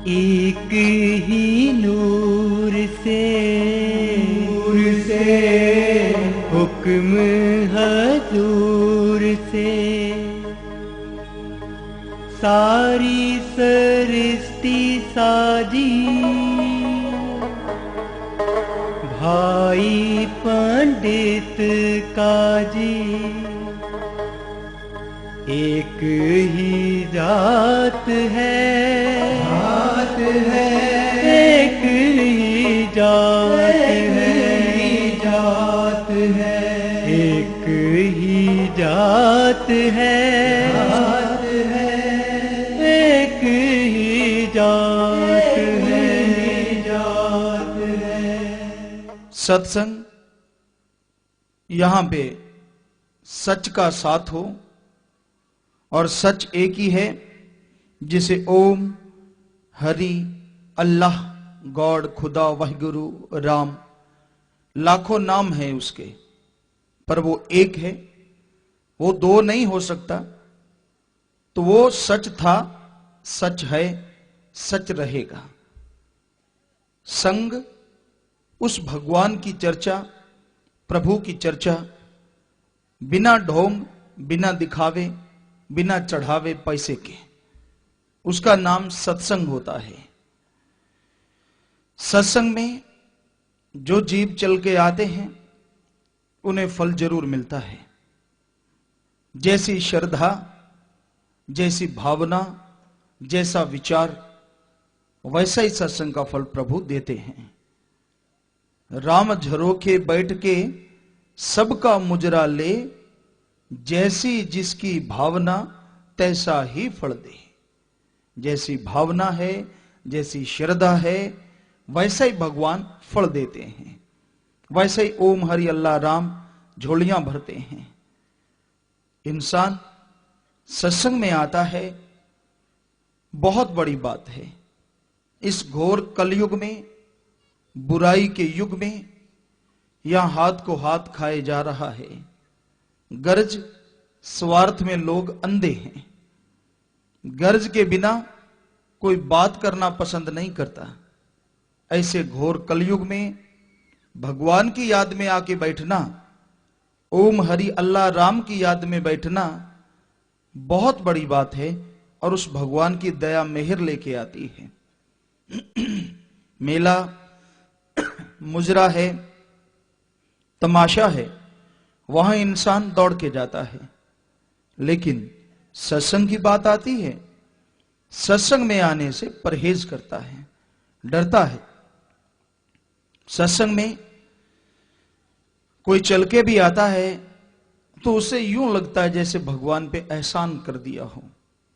एक ही नूर से हुक्म हजूर से सारी सृष्टि साजी, भाई पंडित काजी। एक ही जात है, एक ही जात है, एक ही जात है, एक ही जात है। सत्संग यहाँ पे सच का साथ हो, और सच एक ही है जिसे ओम, हरि, अल्लाह, गॉड, खुदा, वाहिगुरु, राम, लाखों नाम है उसके, पर वो एक है, वो दो नहीं हो सकता। तो वो सच था, सच है, सच रहेगा। संग उस भगवान की चर्चा, प्रभु की चर्चा, बिना ढोंग, बिना दिखावे, बिना चढ़ावे पैसे के, उसका नाम सत्संग होता है। सत्संग में जो जीव चल के आते हैं उन्हें फल जरूर मिलता है। जैसी श्रद्धा, जैसी भावना, जैसा विचार, वैसा ही सत्संग का फल प्रभु देते हैं। राम झरोखे बैठ के सबका मुजरा ले, जैसी जिसकी भावना तैसा ही फल दे। जैसी भावना है, जैसी श्रद्धा है, वैसा ही भगवान फल देते हैं। वैसे ही ओम हरि अल्लाह राम झोलियां भरते हैं। इंसान सत्संग में आता है, बहुत बड़ी बात है। इस घोर कलयुग में, बुराई के युग में, यहां हाथ को हाथ खाए जा रहा है। गर्ज स्वार्थ में लोग अंधे हैं। गर्ज के बिना कोई बात करना पसंद नहीं करता। ऐसे घोर कलयुग में भगवान की याद में आके बैठना, ओम हरि अल्लाह राम की याद में बैठना बहुत बड़ी बात है, और उस भगवान की दया मेहर लेके आती है। मेला मुजरा है, तमाशा है, वहां इंसान दौड़ के जाता है। लेकिन सत्संग की बात आती है, सत्संग में आने से परहेज करता है, डरता है। सत्संग में कोई चल के भी आता है तो उसे यूं लगता है जैसे भगवान पे एहसान कर दिया हो,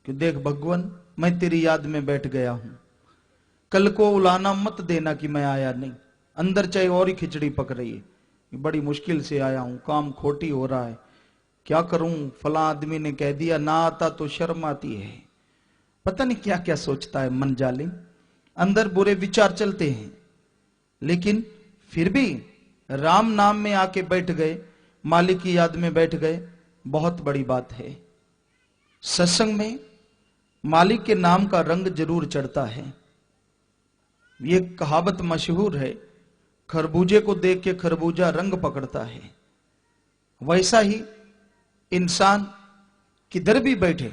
कि देख भगवान, मैं तेरी याद में बैठ गया हूं, कल को उलाना मत देना कि मैं आया नहीं। अंदर चाहे और ही खिचड़ी पक रही है, बड़ी मुश्किल से आया हूं, काम खोटी हो रहा है, क्या करूं, फला आदमी ने कह दिया, ना आता तो शर्म आती है। पता नहीं क्या क्या सोचता है मन जालिम। अंदर बुरे विचार चलते हैं, लेकिन फिर भी राम नाम में आके बैठ गए, मालिक की याद में बैठ गए, बहुत बड़ी बात है। सत्संग में मालिक के नाम का रंग जरूर चढ़ता है। ये कहावत मशहूर है, खरबूजे को देख के खरबूजा रंग पकड़ता है। वैसा ही इंसान किधर भी बैठे,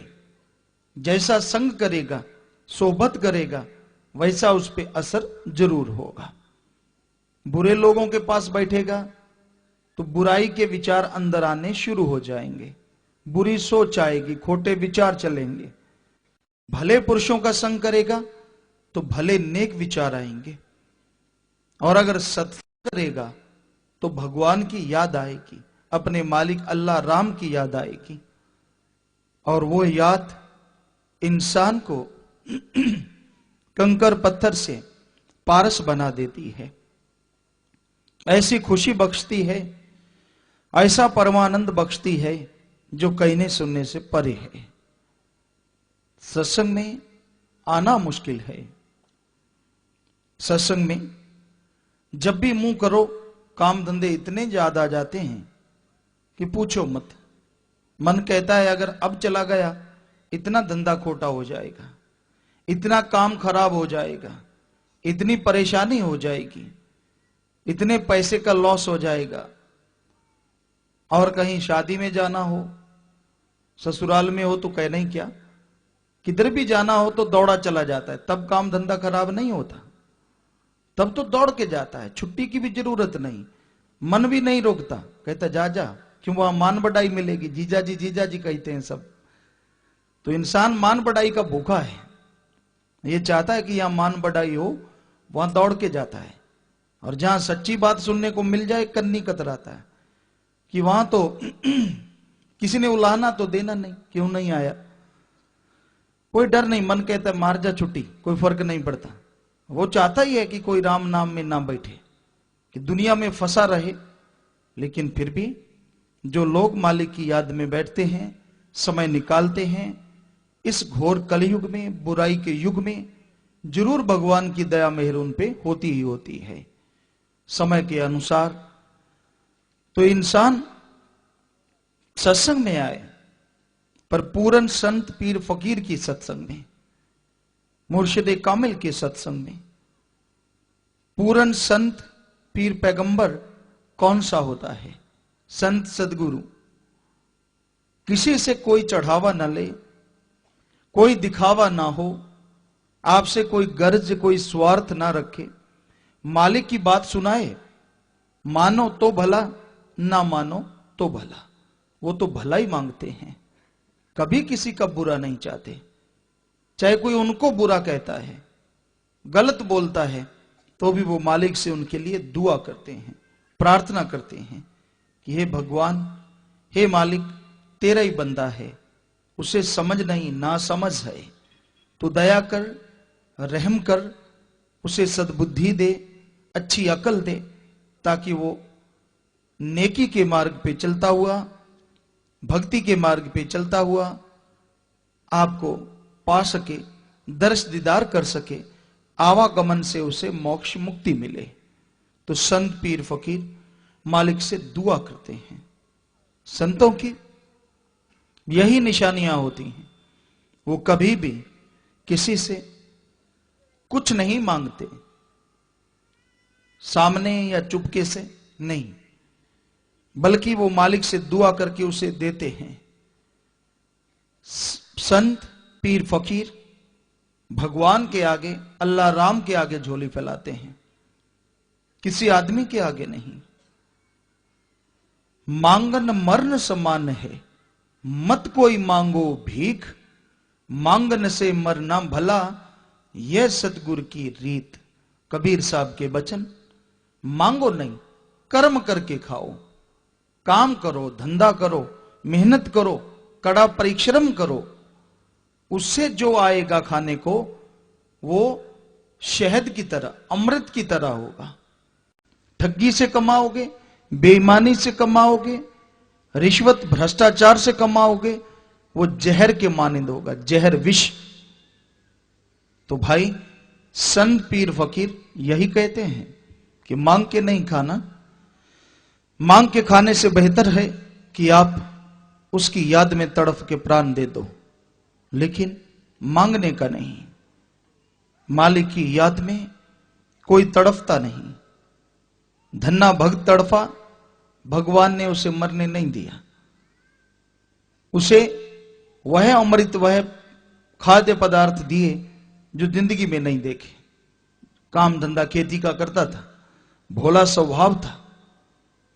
जैसा संग करेगा, सोबत करेगा, वैसा उस पे असर जरूर होगा। बुरे लोगों के पास बैठेगा तो बुराई के विचार अंदर आने शुरू हो जाएंगे, बुरी सोच आएगी, खोटे विचार चलेंगे। भले पुरुषों का संग करेगा तो भले नेक विचार आएंगे, और अगर सत्संग करेगा तो भगवान की याद आएगी, अपने मालिक अल्लाह राम की याद आएगी, और वो याद इंसान को कंकर पत्थर से पारस बना देती है। ऐसी खुशी बख्शती है, ऐसा परमानंद बख्शती है जो कहने सुनने से परे है। सत्संग में आना मुश्किल है। सत्संग में जब भी मुंह करो काम धंधे इतने ज्यादा आ जाते हैं कि पूछो मत। मन कहता है अगर अब चला गया इतना धंधा खोटा हो जाएगा, इतना काम खराब हो जाएगा, इतनी परेशानी हो जाएगी, इतने पैसे का लॉस हो जाएगा। और कहीं शादी में जाना हो, ससुराल में हो तो कहना ही क्या, किधर भी जाना हो तो दौड़ा चला जाता है। तब काम धंधा खराब नहीं होता, तब तो दौड़ के जाता है, छुट्टी की भी जरूरत नहीं, मन भी नहीं रोकता, कहता जा जा, क्यों वहां मान बढ़ाई मिलेगी, जीजा जी कहते हैं सब। तो इंसान मान बढ़ाई का भूखा है, ये चाहता है कि यहां मान बढ़ाई हो, वहां दौड़ के जाता है। और जहां सच्ची बात सुनने को मिल जाए कन्नी कतराता है कि वहां तो किसी ने उलाहना तो देना नहीं, क्यों नहीं आया, कोई डर नहीं, मन कहता है मार जा छुट्टी, कोई फर्क नहीं पड़ता। वो चाहता ही है कि कोई राम नाम में ना बैठे, कि दुनिया में फंसा रहे। लेकिन फिर भी जो लोग मालिक की याद में बैठते हैं, समय निकालते हैं, इस घोर कलयुग में, बुराई के युग में, जरूर भगवान की दया मेहर उन पे होती ही होती है समय के अनुसार। तो इंसान सत्संग में आए, पर पूरन संत पीर फकीर की सत्संग में, मुर्शिद कामिल के सत्संग में। पूरन संत पीर पैगंबर कौन सा होता है? संत सदगुरु। किसी से कोई चढ़ावा न ले, कोई दिखावा ना हो, आपसे कोई गर्ज कोई स्वार्थ ना रखे, मालिक की बात सुनाए, मानो तो भला, ना मानो तो भला। वो तो भला ही मांगते हैं, कभी किसी का बुरा नहीं चाहते। चाहे कोई उनको बुरा कहता है, गलत बोलता है, तो भी वो मालिक से उनके लिए दुआ करते हैं, प्रार्थना करते हैं कि हे भगवान, हे मालिक, तेरा ही बंदा है, उसे समझ नहीं ना समझ है, तो दया कर, रहम कर, उसे सद्बुद्धि दे, अच्छी अकल दे, ताकि वो नेकी के मार्ग पे चलता हुआ, भक्ति के मार्ग पे चलता हुआ आपको पा सके, दर्श दीदार कर सके, आवागमन से उसे मोक्ष मुक्ति मिले। तो संत पीर फकीर मालिक से दुआ करते हैं। संतों की यही निशानियां होती हैं, वो कभी भी किसी से कुछ नहीं मांगते, सामने या चुपके से नहीं, बल्कि वो मालिक से दुआ करके उसे देते हैं। संत पीर फकीर भगवान के आगे, अल्लाह राम के आगे झोली फैलाते हैं, किसी आदमी के आगे नहीं। मांगन मरण समान है, मत कोई मांगो भीख, मांगन से मरना भला, यह सतगुरु की रीत। कबीर साहब के वचन। मांगो नहीं, कर्म करके खाओ, काम करो, धंधा करो, मेहनत करो, कड़ा परिश्रम करो, उससे जो आएगा खाने को वो शहद की तरह, अमृत की तरह होगा। ठगी से कमाओगे, बेईमानी से कमाओगे, रिश्वत भ्रष्टाचार से कमाओगे, वो जहर के मानिंद होगा, जहर विष। तो भाई संत पीर फकीर यही कहते हैं कि मांग के नहीं खाना, मांग के खाने से बेहतर है कि आप उसकी याद में तड़फ के प्राण दे दो, लेकिन मांगने का नहीं। मालिक की याद में कोई तड़फता नहीं। धन्ना भक्त तड़फा, भगवान ने उसे मरने नहीं दिया, उसे वह अमृत, वह खाद्य पदार्थ दिए जो जिंदगी में नहीं देखे। काम धंधा खेती का करता था, भोला स्वभाव था,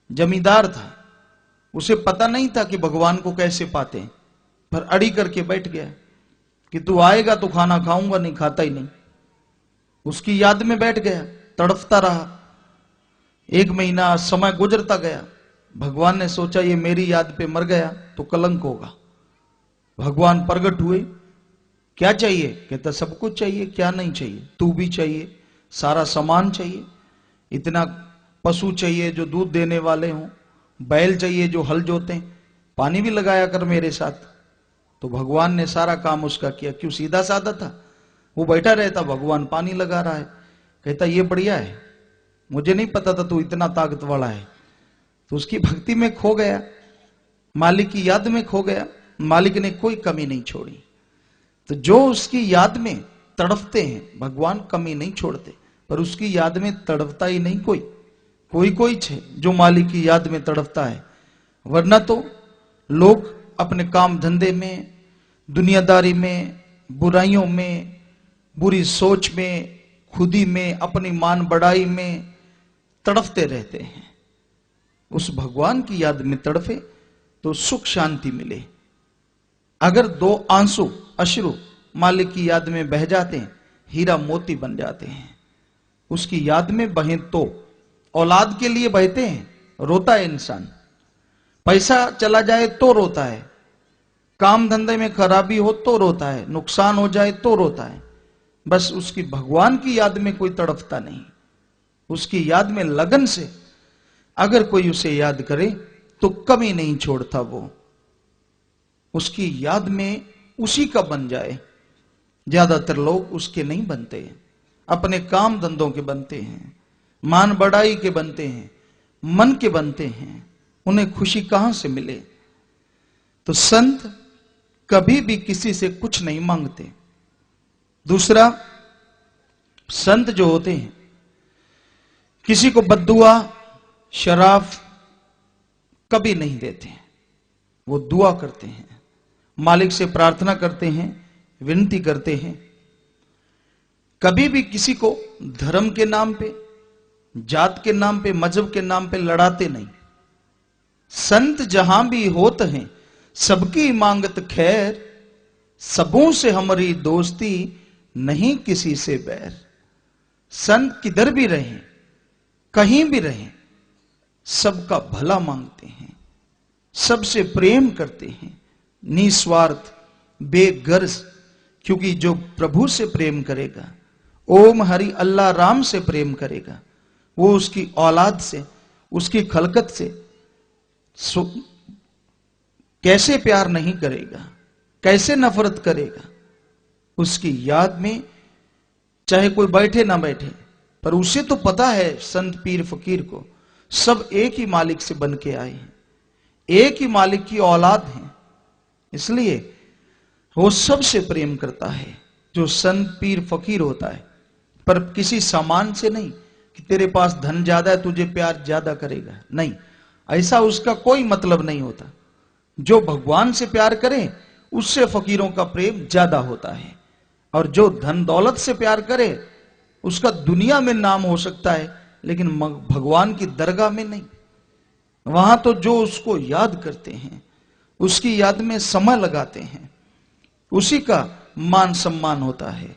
जमींदार था, उसे पता नहीं था कि भगवान को कैसे पाते हैं, पर अड़ी करके बैठ गया कि तू आएगा तो खाना खाऊंगा, नहीं खाता ही नहीं। उसकी याद में बैठ गया, तड़फता रहा। 1 महीना समय गुजरता गया। भगवान ने सोचा ये मेरी याद पे मर गया तो कलंक होगा। भगवान प्रकट हुए, क्या चाहिए? कहता सब कुछ चाहिए, क्या नहीं चाहिए? तू भी चाहिए, सारा सामान चाहिए, इतना पशु चाहिए जो दूध देने वाले हों, बैल चाहिए जो हल जोते हैं, पानी भी लगाया कर मेरे साथ। तो भगवान ने सारा काम उसका किया। क्यों? सीधा साधा था, वो बैठा रहता, भगवान पानी लगा रहा है। कहता ये बढ़िया है, मुझे नहीं पता था तू इतना ताकत वाला है। तो उसकी भक्ति में खो गया, मालिक की याद में खो गया, मालिक ने कोई कमी नहीं छोड़ी। तो जो उसकी याद में तड़पते हैं, भगवान कमी नहीं छोड़ते, पर उसकी याद में तड़पता ही नहीं कोई। कोई छे जो मालिक की याद में तड़पता है, वरना तो लोग अपने काम धंधे में, दुनियादारी में, बुराइयों में, बुरी सोच में, खुदी में, अपनी मान बढ़ाई में तड़पते रहते हैं। उस भगवान की याद में तड़पे तो सुख शांति मिले। अगर 2 आंसू अश्रु मालिक की याद में बह जाते हैं, हीरा मोती बन जाते हैं। उसकी याद में बहें तो औलाद के लिए बहते हैं, रोता है इंसान। पैसा चला जाए तो रोता है, काम धंधे में खराबी हो तो रोता है, नुकसान हो जाए तो रोता है। बस उसकी भगवान की याद में कोई तड़पता नहीं। उसकी याद में लगन से अगर कोई उसे याद करे तो कभी नहीं छोड़ता वो। उसकी याद में उसी का बन जाए। ज्यादातर लोग उसके नहीं बनते, अपने काम धंधों के बनते हैं, मान बढ़ाई के बनते हैं, मन के बनते हैं। उन्हें खुशी कहां से मिले? तो संत कभी भी किसी से कुछ नहीं मांगते। दूसरा, संत जो होते हैं किसी को बद्दुआ, शराब कभी नहीं देते। वो दुआ करते हैं, मालिक से प्रार्थना करते हैं, विनती करते हैं। कभी भी किसी को धर्म के नाम पे, जात के नाम पे, मजहब के नाम पे लड़ाते नहीं। संत जहां भी होते हैं सबकी मांगत खैर, सबों से हमारी दोस्ती नहीं किसी से बैर। संत किधर भी रहें, कहीं भी रहें, सबका भला मांगते हैं, सबसे प्रेम करते हैं, निस्वार्थ, बेगर्ज। क्योंकि जो प्रभु से प्रेम करेगा, ओम हरि अल्लाह राम से प्रेम करेगा, वो उसकी औलाद से, उसकी खलकत से कैसे प्यार नहीं करेगा, कैसे नफरत करेगा? उसकी याद में चाहे कोई बैठे ना बैठे, पर उसे तो पता है संत पीर फकीर को सब एक ही मालिक से बन के आए हैं, एक ही मालिक की औलाद हैं। इसलिए वो सबसे प्रेम करता है जो संत पीर फकीर होता है, पर किसी सामान से नहीं कि तेरे पास धन ज्यादा है तुझे प्यार ज्यादा करेगा, नहीं, ऐसा उसका कोई मतलब नहीं होता। जो भगवान से प्यार करे उससे फकीरों का प्रेम ज्यादा होता है, और जो धन दौलत से प्यार करे उसका दुनिया में नाम हो सकता है लेकिन भगवान की दरगाह में नहीं। वहां तो जो उसको याद करते हैं, उसकी याद में समय लगाते हैं, उसी का मान सम्मान होता है।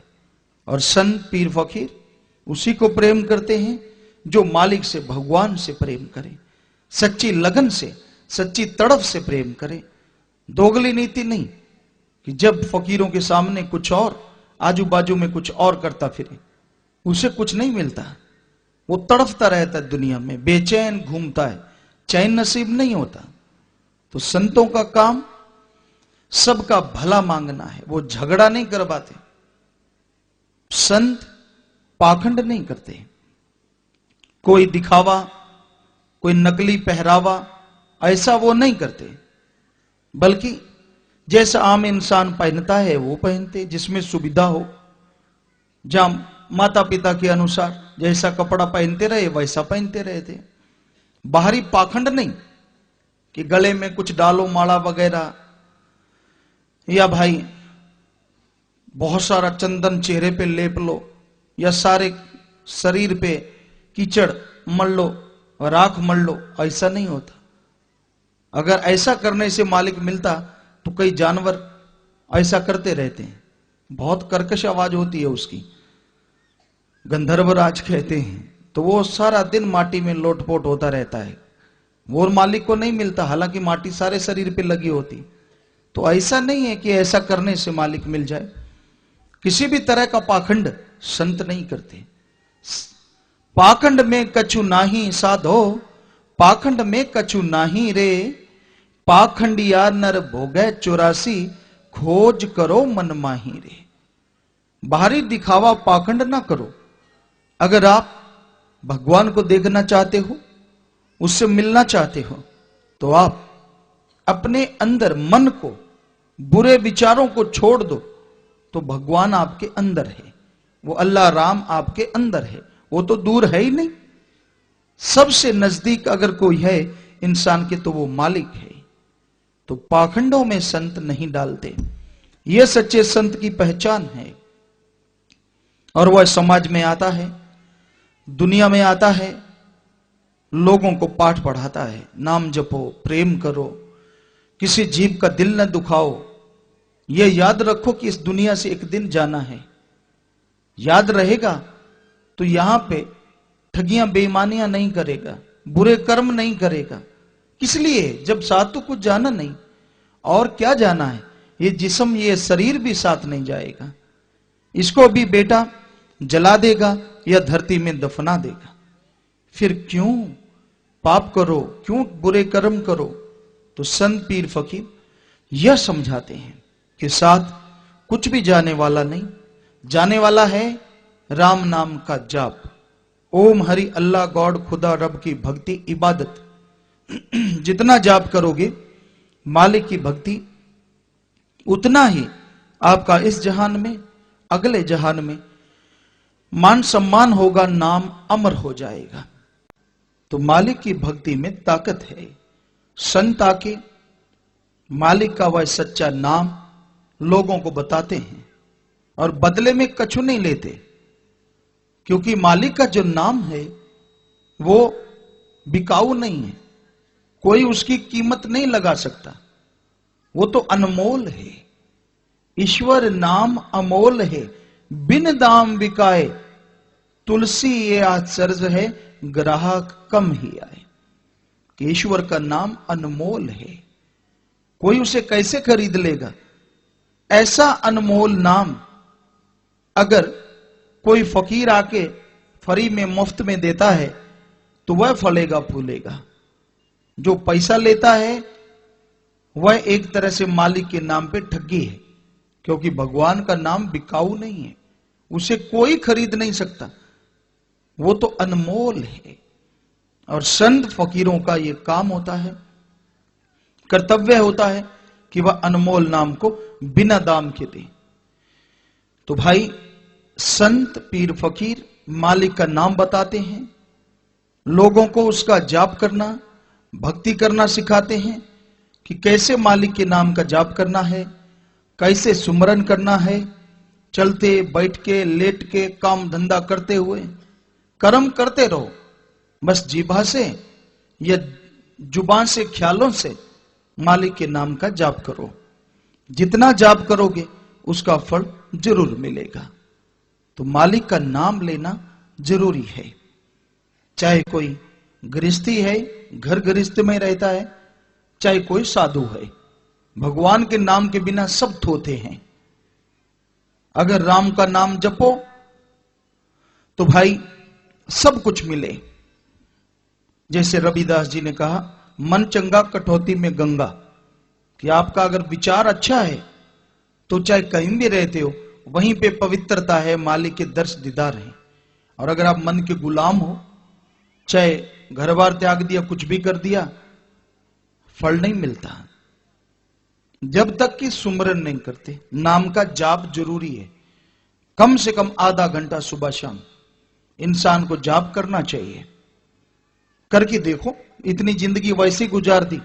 और संत पीर फकीर उसी को प्रेम करते हैं जो मालिक से, भगवान से प्रेम करे, सच्ची लगन से, सच्ची तड़प से प्रेम करे। दोगली नीति नहीं कि जब फकीरों के सामने कुछ और, आजू बाजू में कुछ और करता फिरे, उसे कुछ नहीं मिलता। वो तड़पता रहता है दुनिया में, बेचैन घूमता है, चैन नसीब नहीं होता। तो संतों का काम सबका भला मांगना है, वो झगड़ा नहीं करवाते। संत पाखंड नहीं करते, कोई दिखावा, कोई नकली पहरावा ऐसा वो नहीं करते, बल्कि जैसा आम इंसान पहनता है वो पहनते, जिसमें सुविधा हो। जहां माता पिता के अनुसार जैसा कपड़ा पहनते रहे वैसा पहनते रहे थे। बाहरी पाखंड नहीं कि गले में कुछ डालो, माला वगैरह, या भाई बहुत सारा चंदन चेहरे पे लेप लो, या सारे शरीर पे कीचड़ मल लो, राख मल लो, ऐसा नहीं होता। अगर ऐसा करने से मालिक मिलता तो कई जानवर ऐसा करते रहते हैं, बहुत कर्कश आवाज होती है उसकी, गंधर्वराज कहते हैं। तो वो सारा दिन माटी में लोटपोट होता रहता है, वो मालिक को नहीं मिलता, हालांकि माटी सारे शरीर पे लगी होती। तो ऐसा नहीं है कि ऐसा करने से मालिक मिल जाए। किसी भी तरह का पाखंड संत नहीं करते। पाखंड में कछु नाही साधो, पाखंड में कछु नाही रे, पाखंडिया नर भोगे 84, खोज करो मन माही रे। बाहरी दिखावा पाखंड ना करो, अगर आप भगवान को देखना चाहते हो, उससे मिलना चाहते हो, तो आप अपने अंदर मन को, बुरे विचारों को छोड़ दो, तो भगवान आपके अंदर है। वो अल्लाह राम आपके अंदर है, वो तो दूर है ही नहीं। सबसे नजदीक अगर कोई है इंसान के, तो वो मालिक है। तो पाखंडों में संत नहीं डालते, यह सच्चे संत की पहचान है। और वह समाज में आता है, दुनिया में आता है, लोगों को पाठ पढ़ाता है, नाम जपो, प्रेम करो, किसी जीव का दिल न दुखाओ। यह याद रखो कि इस दुनिया से एक दिन जाना है। याद रहेगा तो यहां पे ठगियां बेईमानियां नहीं करेगा, बुरे कर्म नहीं करेगा। किस लिए? जब साथ तो कुछ जाना नहीं, और क्या जाना है? ये जिस्म, ये शरीर भी साथ नहीं जाएगा। इसको भी बेटा जला देगा या धरती में दफना देगा। फिर क्यों पाप करो, क्यों बुरे कर्म करो? तो संत पीर फकीर यह समझाते हैं कि साथ कुछ भी जाने वाला नहीं, जाने वाला है राम नाम का जाप। ओम हरि अल्लाह गॉड खुदा रब की भक्ति इबादत। जितना जाप करोगे मालिक की भक्ति, उतना ही आपका इस जहान में, अगले जहान में मान सम्मान होगा, नाम अमर हो जाएगा। तो मालिक की भक्ति में ताकत है। संत आके मालिक का वह सच्चा नाम लोगों को बताते हैं और बदले में कछु नहीं लेते, क्योंकि मालिक का जो नाम है वो बिकाऊ नहीं है, कोई उसकी कीमत नहीं लगा सकता, वो तो अनमोल है। ईश्वर नाम अमोल है, बिन दाम बिकाए, तुलसी ये आश्चर्य है, ग्राहक कम ही आए। कि ईश्वर का नाम अनमोल है, कोई उसे कैसे खरीद लेगा? ऐसा अनमोल नाम अगर कोई फकीर आके फ्री में, मुफ्त में देता है, तो वह फलेगा फूलेगा। जो पैसा लेता है वह एक तरह से मालिक के नाम पे ठगी है, क्योंकि भगवान का नाम बिकाऊ नहीं है, उसे कोई खरीद नहीं सकता, वो तो अनमोल है। और संत फकीरों का यह काम होता है, कर्तव्य होता है कि वह अनमोल नाम को बिना दाम के दे। तो भाई संत पीर फकीर मालिक का नाम बताते हैं, लोगों को उसका जाप करना, भक्ति करना सिखाते हैं कि कैसे मालिक के नाम का जाप करना है, कैसे सुमरन करना है, चलते बैठ के लेट के काम धंधा करते हुए कर्म करते रहो। बस जीभा से या जुबान से, ख्यालों से मालिक के नाम का जाप करो। जितना जाप करोगे उसका फल जरूर मिलेगा। तो मालिक का नाम लेना जरूरी है। चाहे कोई गृहस्थी है, घर गृहस्थ में रहता है, चाहे कोई साधु है, भगवान के नाम के बिना सब थोथे हैं। अगर राम का नाम जपो तो भाई सब कुछ मिले। जैसे रविदास जी ने कहा, मन चंगा कटौती में गंगा, कि आपका अगर विचार अच्छा है तो चाहे कहीं भी रहते हो वहीं पे पवित्रता है, मालिक के दर्श दीदार है। और अगर आप मन के गुलाम हो, चाहे घर बार त्याग दिया, कुछ भी कर दिया, फल नहीं मिलता। जब तक कि सुमरन नहीं करते। नाम का जाप जरूरी है, कम से कम आधा घंटा सुबह शाम इंसान को जाप करना चाहिए। करके देखो, इतनी जिंदगी वैसे गुजार दी।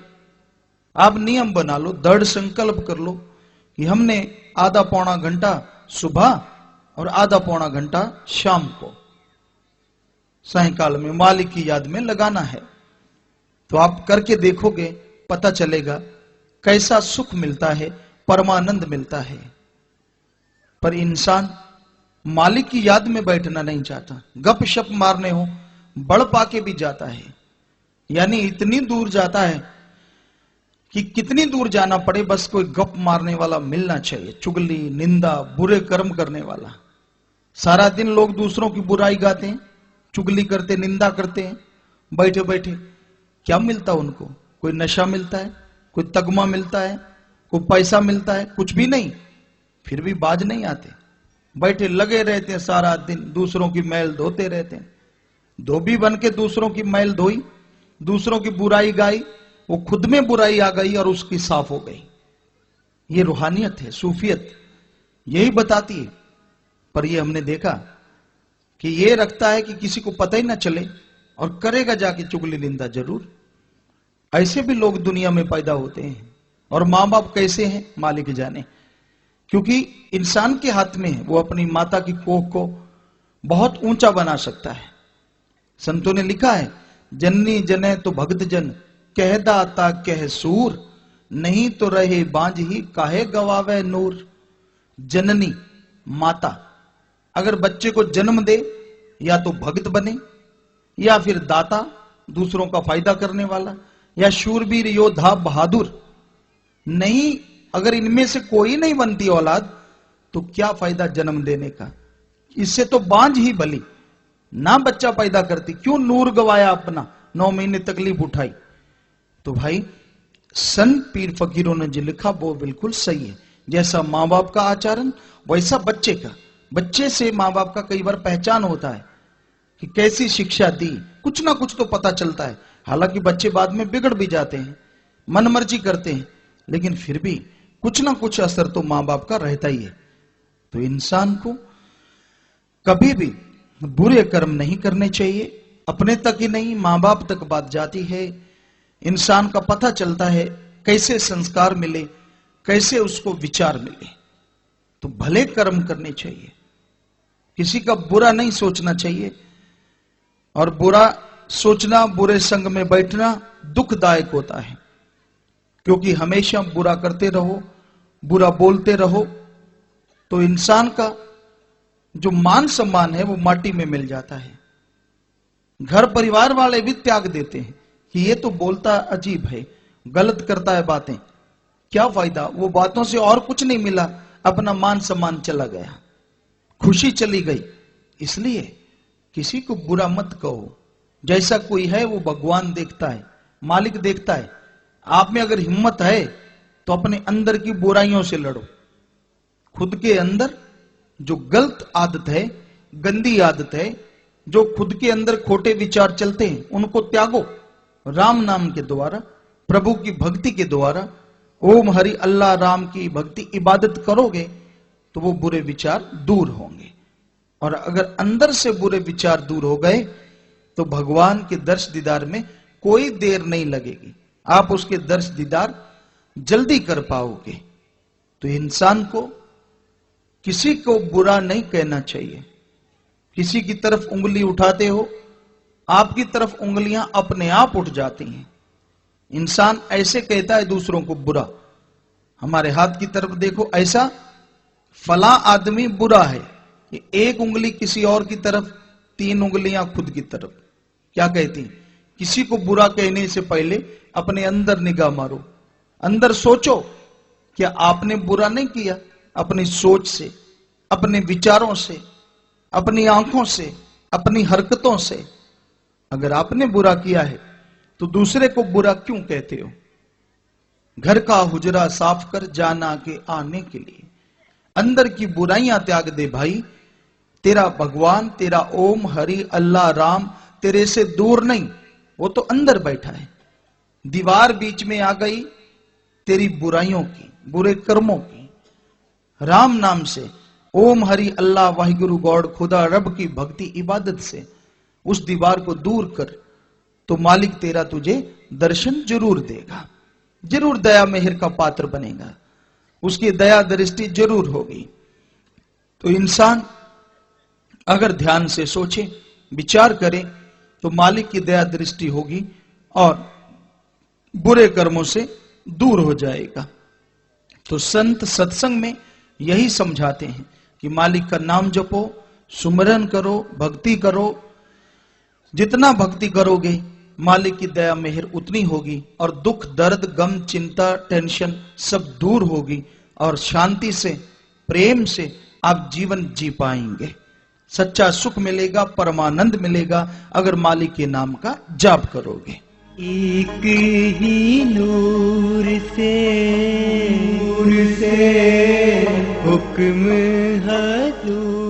आप नियम बना लो, दृढ़ संकल्प कर लो कि हमने आधा पौना घंटा सुबह और आधा पौना घंटा शाम को सायंकाल में मालिक की याद में लगाना है। तो आप करके देखोगे, पता चलेगा कैसा सुख मिलता है, परमानंद मिलता है। पर इंसान मालिक की याद में बैठना नहीं चाहता, गप शप मारने हो बड़ पाके भी जाता है। यानी इतनी दूर जाता है कि कितनी दूर जाना पड़े, बस कोई गप मारने वाला मिलना चाहिए, चुगली, निंदा, बुरे कर्म करने वाला। सारा दिन लोग दूसरों की बुराई गाते हैं, चुगली करते, निंदा करते हैं, बैठे बैठे। क्या मिलता उनको? कोई नशा मिलता है, कोई तगमा मिलता है, कोई पैसा मिलता है? कुछ भी नहीं। फिर भी बाज नहीं आते, बैठे लगे रहते हैं सारा दिन, दूसरों की मैल धोते रहते हैं। धोबी बन के दूसरों की मैल धोई, दूसरों की बुराई गाई, वो खुद में बुराई आ गई और उसकी साफ हो गई। ये रूहानियत है, सूफियत यही बताती है। पर ये हमने देखा कि ये रखता है कि किसी को पता ही ना चले और करेगा जाके चुगली निंदा जरूर। ऐसे भी लोग दुनिया में पैदा होते हैं। और मां बाप कैसे हैं मालिक जाने, क्योंकि इंसान के हाथ में है, वो अपनी माता की कोख को बहुत ऊंचा बना सकता है। संतों ने लिखा है, जननी जने तो भक्त जन, कह दाता कह सूर, नहीं तो रहे बांझ ही काहे गवावे नूर। जननी माता अगर बच्चे को जन्म दे, या तो भक्त बने, या फिर दाता दूसरों का फायदा करने वाला, या शूरवीर योद्धा बहादुर। नहीं, अगर इनमें से कोई नहीं बनती औलाद तो क्या फायदा जन्म देने का। इससे तो बांझ ही भली ना बच्चा पैदा करती, क्यों नूर गवाया अपना, 9 महीने तकलीफ उठाई। तो भाई संत पीर फकीरों ने जो लिखा वो बिल्कुल सही है। जैसा मां बाप का आचरण वैसा बच्चे का। बच्चे से मां बाप का कई बार पहचान होता है कि कैसी शिक्षा दी, कुछ ना कुछ तो पता चलता है। हालांकि बच्चे बाद में बिगड़ भी जाते हैं, मनमर्जी करते हैं, लेकिन फिर भी कुछ ना कुछ असर तो मां बाप का रहता ही है। तो इंसान को कभी भी बुरे कर्म नहीं करने चाहिए। अपने तक ही नहीं, मां बाप तक बात जाती है। इंसान का पता चलता है कैसे संस्कार मिले, कैसे उसको विचार मिले। तो भले कर्म करने चाहिए, किसी का बुरा नहीं सोचना चाहिए। और बुरा सोचना, बुरे संग में बैठना दुखदायक होता है, क्योंकि हमेशा बुरा करते रहो, बुरा बोलते रहो तो इंसान का जो मान सम्मान है वो माटी में मिल जाता है। घर परिवार वाले भी त्याग देते हैं कि ये तो बोलता अजीब है, गलत करता है बातें, क्या फायदा, वो बातों से और कुछ नहीं मिला, अपना मान सम्मान चला गया, खुशी चली गई। इसलिए किसी को बुरा मत कहो। जैसा कोई है वो भगवान देखता है, मालिक देखता है। आप में अगर हिम्मत है तो अपने अंदर की बुराइयों से लड़ो। खुद के अंदर जो गलत आदत है, गंदी आदत है, जो खुद के अंदर खोटे विचार चलते हैं, उनको त्यागो। राम नाम के द्वारा, प्रभु की भक्ति के द्वारा, ओम हरि अल्लाह राम की भक्ति इबादत करोगे तो वो बुरे विचार दूर होंगे। और अगर अंदर से बुरे विचार दूर हो गए तो भगवान के दर्श दीदार में कोई देर नहीं लगेगी, आप उसके दर्श दीदार जल्दी कर पाओगे। तो इंसान को किसी को बुरा नहीं कहना चाहिए। किसी की तरफ उंगली उठाते हो, आपकी तरफ उंगलियां अपने आप उठ जाती हैं। इंसान ऐसे कहता है दूसरों को बुरा। हमारे हाथ की तरफ देखो, ऐसा फला आदमी बुरा है, कि एक उंगली किसी और की तरफ, 3 उंगलियां खुद की तरफ। क्या कहती हैं? किसी को बुरा कहने से पहले अपने अंदर निगाह मारो, अंदर सोचो क्या आपने बुरा नहीं किया। अपनी सोच से, अपने विचारों से, अपनी आंखों से, अपनी हरकतों से अगर आपने बुरा किया है तो दूसरे को बुरा क्यों कहते हो। घर का हुजरा साफ कर जाना के आने के लिए। अंदर की बुराइयां त्याग दे भाई। तेरा भगवान, तेरा ओम हरि अल्लाह राम तेरे से दूर नहीं, वो तो अंदर बैठा है। दीवार बीच में आ गई तेरी बुराइयों की, बुरे कर्मों की। राम नाम से, ओम हरि अल्लाह वाहिगुरु गॉड खुदा रब की भक्ति इबादत से उस दीवार को दूर कर, तो मालिक तेरा तुझे दर्शन जरूर देगा, जरूर दया मेहर का पात्र बनेगा, उसकी दया दृष्टि जरूर होगी। तो इंसान अगर ध्यान से सोचे, विचार करे तो मालिक की दया दृष्टि होगी और बुरे कर्मों से दूर हो जाएगा। तो संत सत्संग में यही समझाते हैं कि मालिक का नाम जपो, सुमरन करो, भक्ति करो। जितना भक्ति करोगे मालिक की दया मेहर उतनी होगी और दुख दर्द गम चिंता टेंशन सब दूर होगी और शांति से प्रेम से आप जीवन जी पाएंगे। सच्चा सुख मिलेगा, परमानंद मिलेगा अगर मालिक के नाम का जाप करोगे। एक ही नूर से हुक्म हजूर